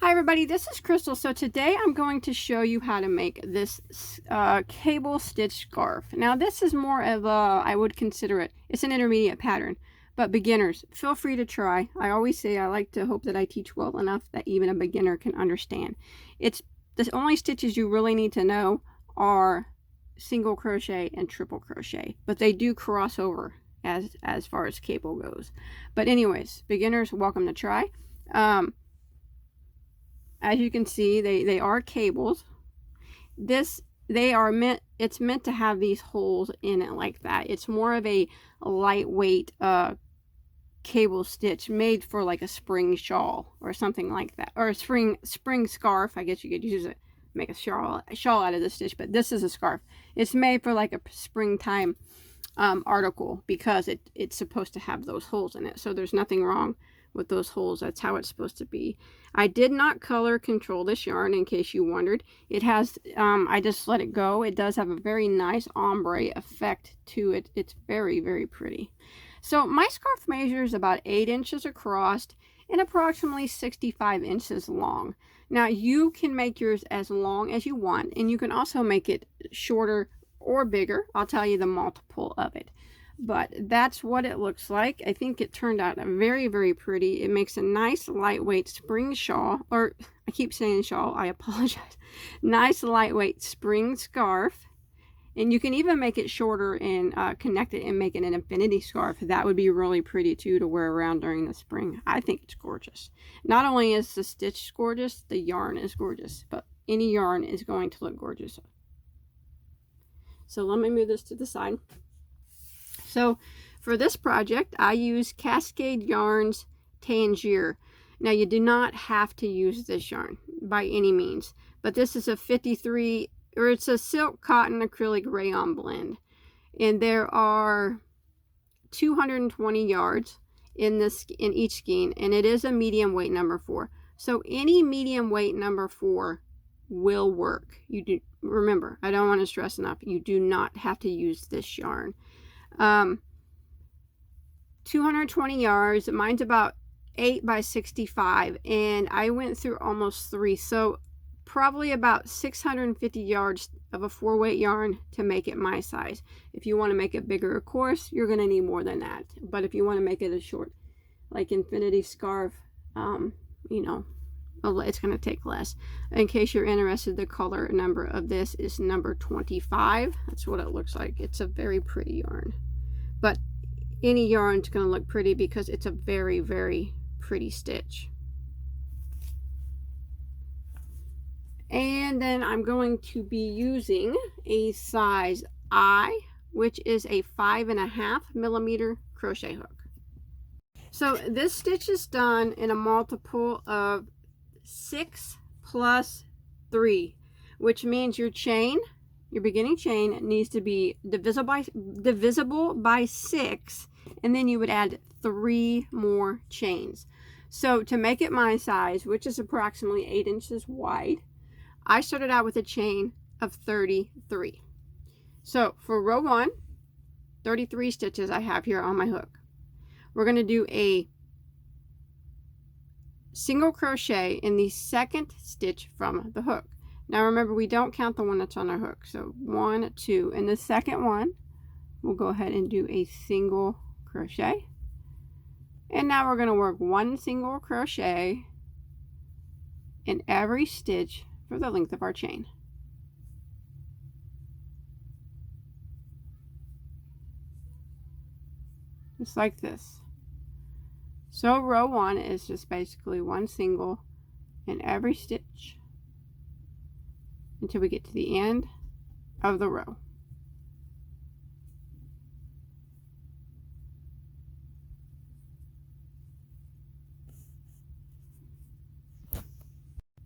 Hi everybody, this is Crystal. So today I'm going to show you how to make this cable stitch scarf. Now this is more of a, I would consider it's an intermediate pattern, but beginners, feel free to try. I always say I like to hope that I teach well enough that even a beginner can understand. It's the only stitches you really need to know are single crochet and triple crochet, but they do cross over as far as cable goes. But anyways, beginners, welcome to try. As you can see, they are cables. It's meant to have these holes in it like that. It's more of a lightweight cable stitch made for like a spring shawl or something like that, or a spring scarf. I guess you could use it, make a shawl out of the stitch, but this is a scarf. It's made for like a springtime article because it's supposed to have those holes in it. So there's nothing wrong with those holes. That's how it's supposed to be. I did not color control this yarn, in case you wondered. It has I just let it go. It does have a very nice ombre effect to it. It's very, very pretty. So my scarf measures about 8 inches across and approximately 65 inches long. Now you can make yours as long as you want, and you can also make it shorter or bigger. I'll tell you the multiple of it. But that's what it looks like. I think it turned out very, very pretty. It makes a nice lightweight spring shawl, or I keep saying shawl, I apologize. Nice lightweight spring scarf. And you can even make it shorter and connect it and make it an infinity scarf. That would be really pretty too to wear around during the spring. I think it's gorgeous. Not only is the stitch gorgeous, the yarn is gorgeous, but any yarn is going to look gorgeous. So let me move this to the side. So for this project, I use Cascade Yarns Tangier. Now you do not have to use this yarn by any means, but this is a 53, or it's a silk cotton acrylic rayon blend. And there are 220 yards in each skein, and it is a medium weight number 4. So any medium weight number 4 will work. You do remember, I don't want to stress enough, you do not have to use this yarn. 220 yards. Mine's about 8 by 65, and I went through almost 3, so probably about 650 yards of a 4-weight yarn to make it my size. If you want to make it bigger, of course, you're going to need more than that. But if you want to make it a short, like infinity scarf, you know, it's going to take less. In case you're interested, the color number of this is number 25. That's what it looks like. It's a very pretty yarn, but any yarn's going to look pretty because it's a very, very pretty stitch. And then I'm going to be using a size I, which is a 5.5 millimeter crochet hook. So this stitch is done in a multiple of 6 plus 3, which means your beginning chain needs to be divisible by 6, and then you would add 3 more chains. So to make it my size, which is approximately 8 inches wide, I started out with a chain of 33. So for row 1, 33 stitches I have here on my hook. We're going to do a single crochet in the second stitch from the hook. Now remember, we don't count the one that's on our hook. So 1, 2, and the second one, we'll go ahead and do a single crochet. And now we're going to work 1 single crochet in every stitch for the length of our chain. Just like this. So row 1 is just basically 1 single in every stitch until we get to the end of the row.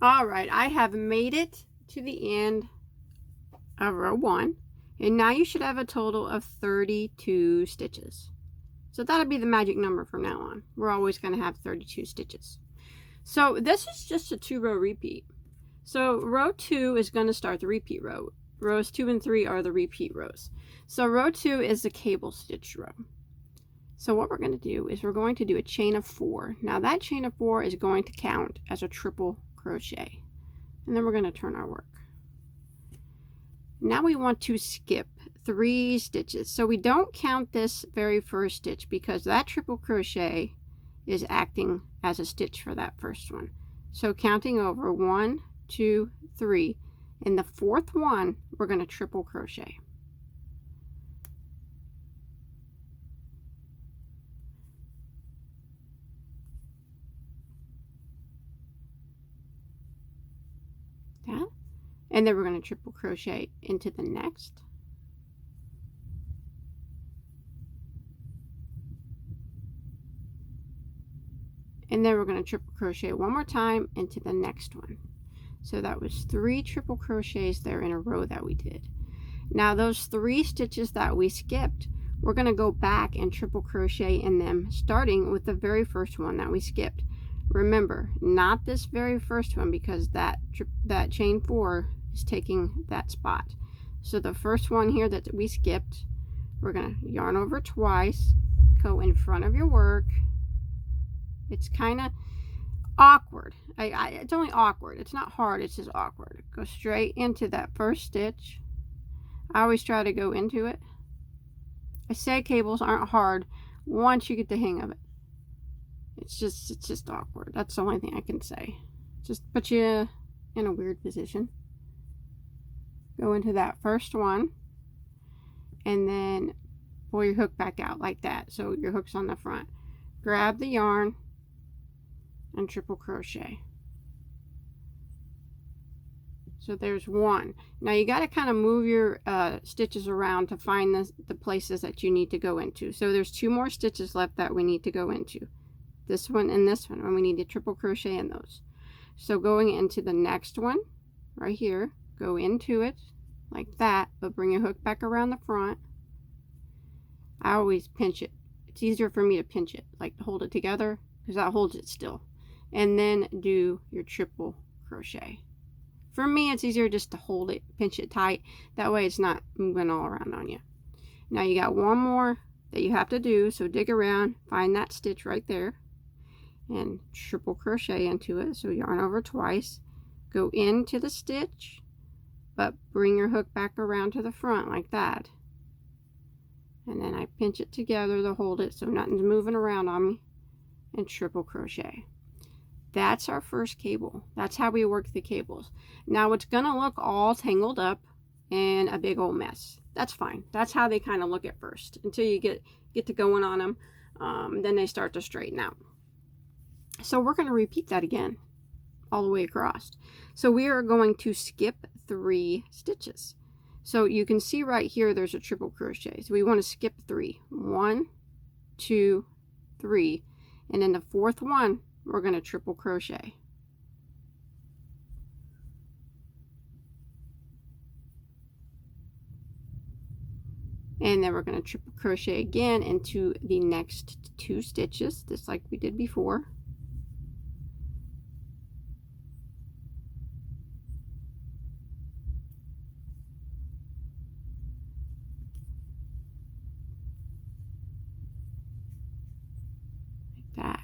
All right, I have made it to the end of row 1, and now you should have a total of 32 stitches. So that'll be the magic number from now on. We're always going to have 32 stitches. So this is just a 2-row repeat. So row 2 is going to start the repeat row. Rows 2 and 3 are the repeat rows. So row 2 is the cable stitch row. So what we're going to do is we're going to do a chain of 4. Now that chain of 4 is going to count as a triple crochet, and then we're going to turn our work. Now we want to skip 3 stitches. So we don't count this very first stitch because that triple crochet is acting as a stitch for that first one. So counting over 1, 2, 3. In the 4th one, we're going to triple crochet. That. And then we're going to triple crochet into the next. And then we're going to triple crochet one more time into the next one. So that was 3 triple crochets there in a row that we did. Now those 3 stitches that we skipped, we're going to go back and triple crochet in them, starting with the very first one that we skipped. Remember, not this very first one, because that chain 4 is taking that spot. So the first one here that we skipped, we're going to yarn over twice, go in front of your work. It's kind of awkward. It's only awkward. It's not hard, it's just awkward. Go straight into that first stitch. I always try to go into it. I say cables aren't hard once you get the hang of it. It's just awkward. That's the only thing I can say. Just put you in a weird position. Go into that first one and then pull your hook back out like that. So your hook's on the front. Grab the yarn and triple crochet. So there's 1. Now you got to kind of move your stitches around to find the places that you need to go into. So there's 2 more stitches left that we need to go into. This one and this one, and we need to triple crochet in those. So going into the next one right here, go into it like that, but bring your hook back around the front. I always pinch it. It's easier for me to pinch it, like to hold it together, because that holds it still. And then do your triple crochet. For me, it's easier just to hold it, pinch it tight. That way it's not moving all around on you. Now you got 1 more that you have to do, so dig around, find that stitch right there, and triple crochet into it. So yarn over twice, go into the stitch, but bring your hook back around to the front like that. And then I pinch it together to hold it so nothing's moving around on me, and triple crochet. That's our first cable. That's how we work the cables. Now it's gonna look all tangled up and a big old mess. That's fine. That's how they kind of look at first until you get to going on them. Then they start to straighten out. So we're going to repeat that again all the way across. So we are going to skip 3 stitches. So you can see right here there's a triple crochet. So we want to skip 3. 1, 2, 3. And in the 4th one, we're going to triple crochet. And then we're going to triple crochet again into the next 2 stitches, just like we did before. Like that.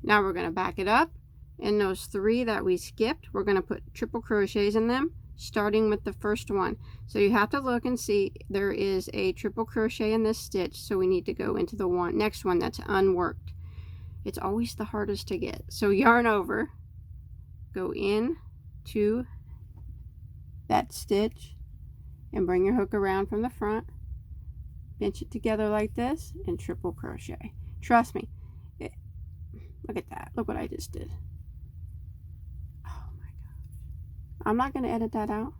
Now we're going to back it up. In those 3 that we skipped, we're going to put triple crochets in them, starting with the first one. So you have to look and see there is a triple crochet in this stitch, so we need to go into the next one that's unworked. It's always the hardest to get. So yarn over, go in to that stitch and bring your hook around from the front, pinch it together like this, and triple crochet. Trust me, look at that. Look what I just did. Oh my gosh. I'm not going to edit that out.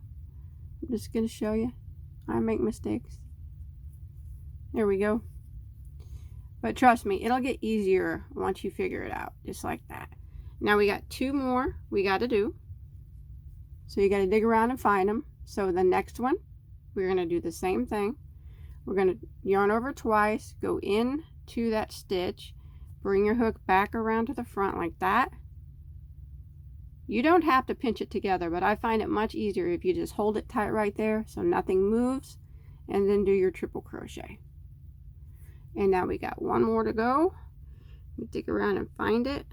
I'm just going to show you. I make mistakes. There we go. But trust me, it'll get easier once you figure it out, just like that. Now we got 2 more we got to do. So you got to dig around and find them. So the next one, we're going to do the same thing. We're going to yarn over twice, go in to that stitch, bring your hook back around to the front like that. You don't have to pinch it together, but I find it much easier if you just hold it tight right there so nothing moves, and then do your triple crochet. And now we got 1 more to go. We dig around and find it.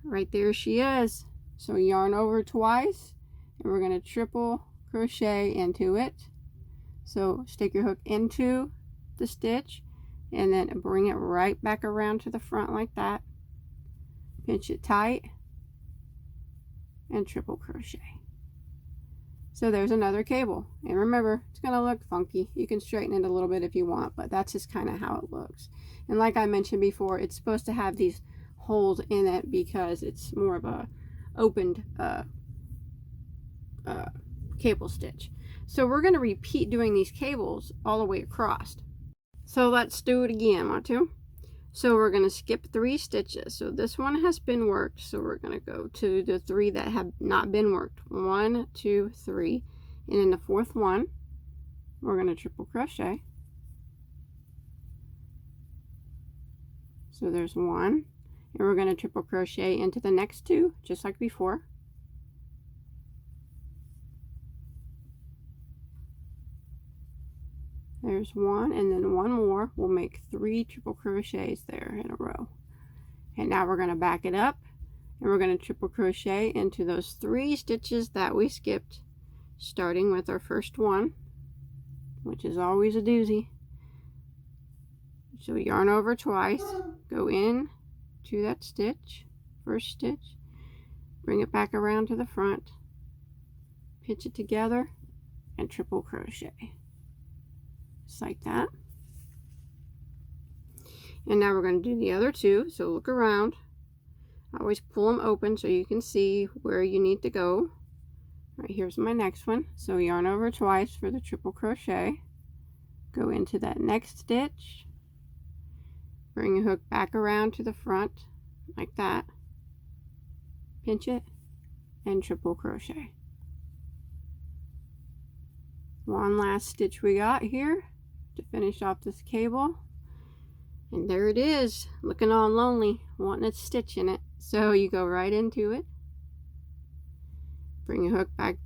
Right there she is. So yarn over twice, and we're going to triple crochet into it. So stick your hook into the stitch and then bring it right back around to the front like that. Pinch it tight and triple crochet. So there's another cable, and remember, it's going to look funky. You can straighten it a little bit if you want, but that's just kind of how it looks. And like I mentioned before, it's supposed to have these holes in it because it's more of a opened cable stitch. So we're going to repeat doing these cables all the way across. So let's do it again, want to? So we're going to skip 3 stitches. So this one has been worked, so we're going to go to the 3 that have not been worked. 1, 2, 3, and in the 4th one we're going to triple crochet. So there's 1, and we're going to triple crochet into the next 2 just like before. There's 1, and then 1 more. We'll make 3 triple crochets there in a row. And now we're going to back it up, and we're going to triple crochet into those 3 stitches that we skipped, starting with our first one, which is always a doozy. So yarn over twice, go in to that stitch, first stitch, bring it back around to the front, pinch it together, and triple crochet. Just like that. And now we're going to do the other 2. So look around. Always pull them open so you can see where you need to go. Right, here's my next one. So yarn over twice for the triple crochet. Go into that next stitch. Bring your hook back around to the front like that. Pinch it and triple crochet. One last stitch we got here to finish off this cable, and there it is, looking all lonely, wanting a stitch in it. So you go right into it, bring your hook back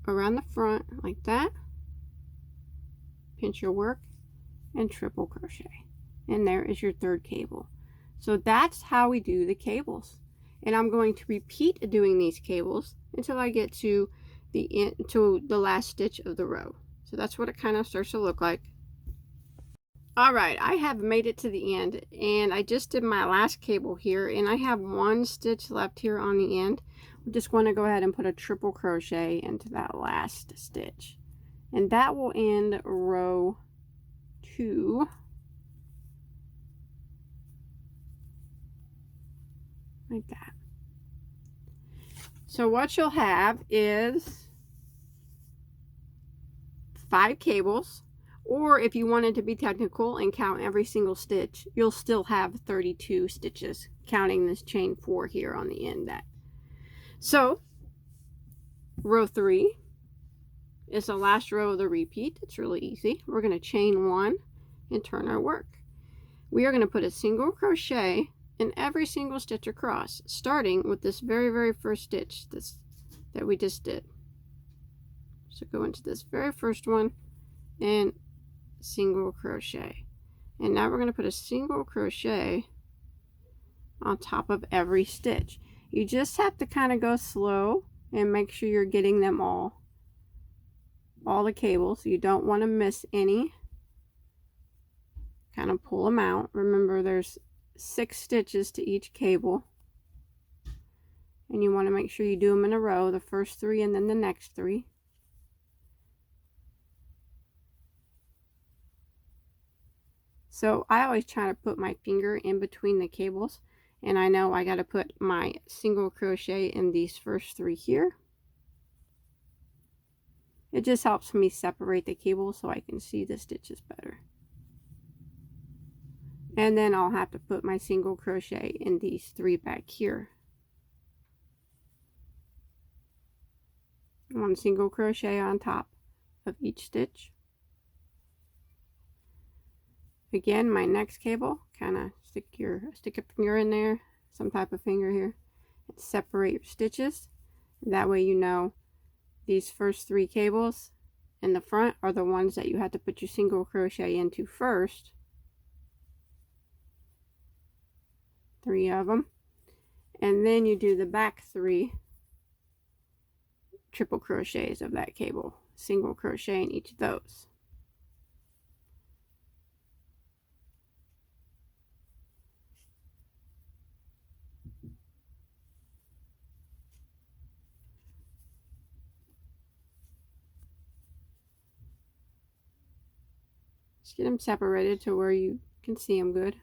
around the front like that, pinch your work and triple crochet, and there is your 3rd cable. So that's how we do the cables, and I'm going to repeat doing these cables until I get to the end, to the last stitch of the row. So that's what it kind of starts to look like. Alright, I have made it to the end, and I just did my last cable here, and I have 1 stitch left here on the end. We just want to go ahead and put a triple crochet into that last stitch, and that will end row 2. Like that. So what you'll have is 5 cables. Or if you wanted to be technical and count every single stitch, you'll still have 32 stitches, counting this chain 4 here on the end. So row 3 is the last row of the repeat. It's really easy. We're going to chain 1 and turn our work. We are going to put a single crochet in every single stitch across, starting with this very first stitch that we just did. So go into this very first one and single crochet, and now we're going to put a single crochet on top of every stitch. You just have to kind of go slow and make sure you're getting them all the cables. You don't want to miss any. Kind of pull them out. Remember, there's 6 stitches to each cable, and you want to make sure you do them in a row, the first 3 and then the next 3. So I always try to put my finger in between the cables, and I know I got to put my single crochet in these first 3 here. It just helps me separate the cables so I can see the stitches better. And then I'll have to put my single crochet in these 3 back here. 1 single crochet on top of each stitch. Again, my next cable, kind of stick a finger in there, some type of finger here, and separate your stitches. That way you know these first 3 cables in the front are the ones that you have to put your single crochet into first. 3 of them, and then you do the back 3 triple crochets of that cable, single crochet in each of those. Just get them separated to where you can see them good.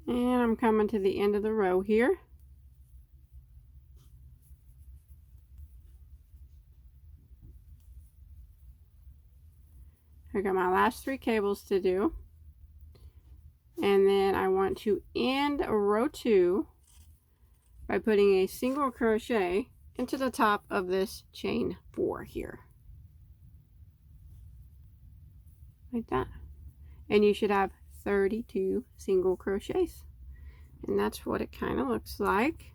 And I'm coming to the end of the row here. I got my last 3 cables to do. And then I want to end row 2 by putting a single crochet into the top of this chain 4 here. Like that. And you should have 32 single crochets. And that's what it kind of looks like.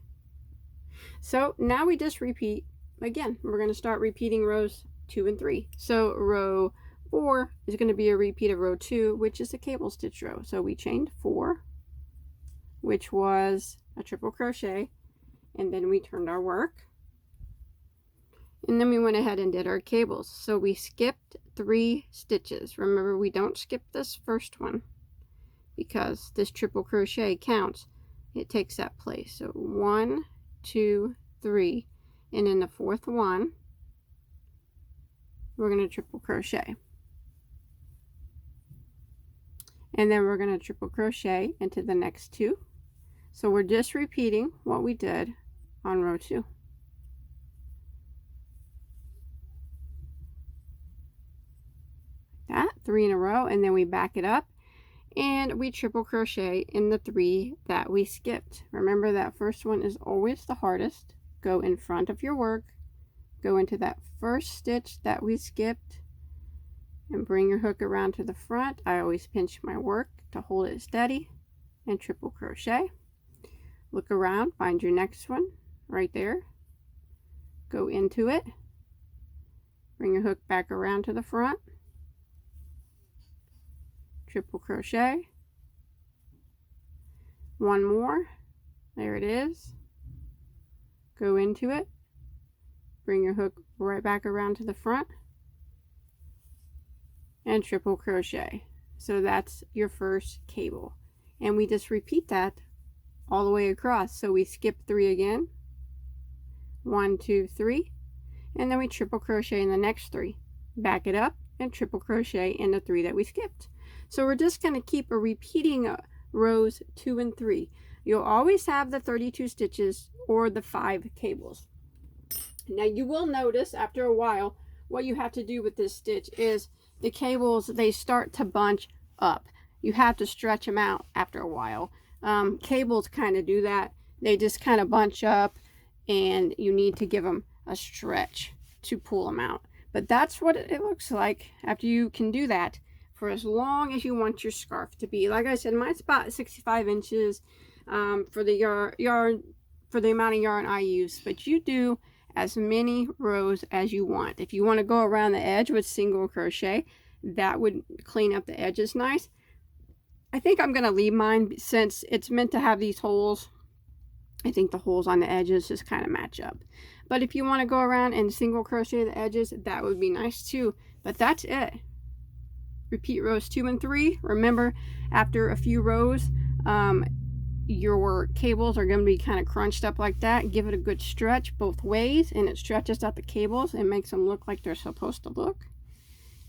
So now we just repeat again. We're going to start repeating rows 2 and 3. So row 4 is going to be a repeat of row 2, which is a cable stitch row. So we chained 4, which was a triple crochet, and then we turned our work. And then we went ahead and did our cables. So we skipped 3 stitches. Remember, we don't skip this first one because this triple crochet counts. It takes that place. So 1, 2, 3, and in the 4th one, we're going to triple crochet. And then we're going to triple crochet into the next 2. So we're just repeating what we did on row 2. That 3 in a row, and then we back it up and we triple crochet in the 3 that we skipped. Remember, that first one is always the hardest. Go in front of your work, go into that first stitch that we skipped, and bring your hook around to the front. I always pinch my work to hold it steady, and triple crochet. Look around, find your next one right there, go into it, bring your hook back around to the front, triple crochet, 1 more, there it is, go into it, bring your hook right back around to the front, and triple crochet. So that's your first cable, and we just repeat that all the way across. So we skip 3 again, 1, 2, 3, and then we triple crochet in the next 3, back it up, and triple crochet in the 3 that we skipped. So we're just going to keep repeating rows 2 and 3. You'll always have the 32 stitches or the 5 cables. Now you will notice after a while what you have to do with this stitch is the cables, they start to bunch up. You have to stretch them out after a while. Cables kind of do that. They just kind of bunch up, and you need to give them a stretch to pull them out. But that's what it looks like after you can do that for as long as you want your scarf to be. Like I said, mine's about 65 inches for the yarn, for the amount of yarn I use. But you do as many rows as you want. If you want to go around the edge with single crochet, that would clean up the edges nice. I think I'm going to leave mine since it's meant to have these holes. I think the holes on the edges just kind of match up. But if you want to go around and single crochet the edges, that would be nice too. But that's it. Repeat rows 2 and 3. Remember, after a few rows, your cables are going to be kind of crunched up like that. Give it a good stretch both ways, and it stretches out the cables and makes them look like they're supposed to look.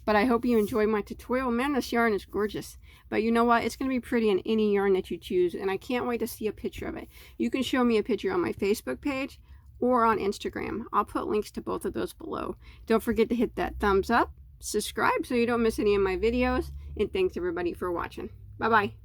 But I hope you enjoyed my tutorial. Man, this yarn is gorgeous. But you know what? It's going to be pretty in any yarn that you choose, and I can't wait to see a picture of it. You can show me a picture on my Facebook page or on Instagram. I'll put links to both of those below. Don't forget to hit that thumbs up, subscribe so you don't miss any of my videos, and thanks everybody for watching. Bye-bye.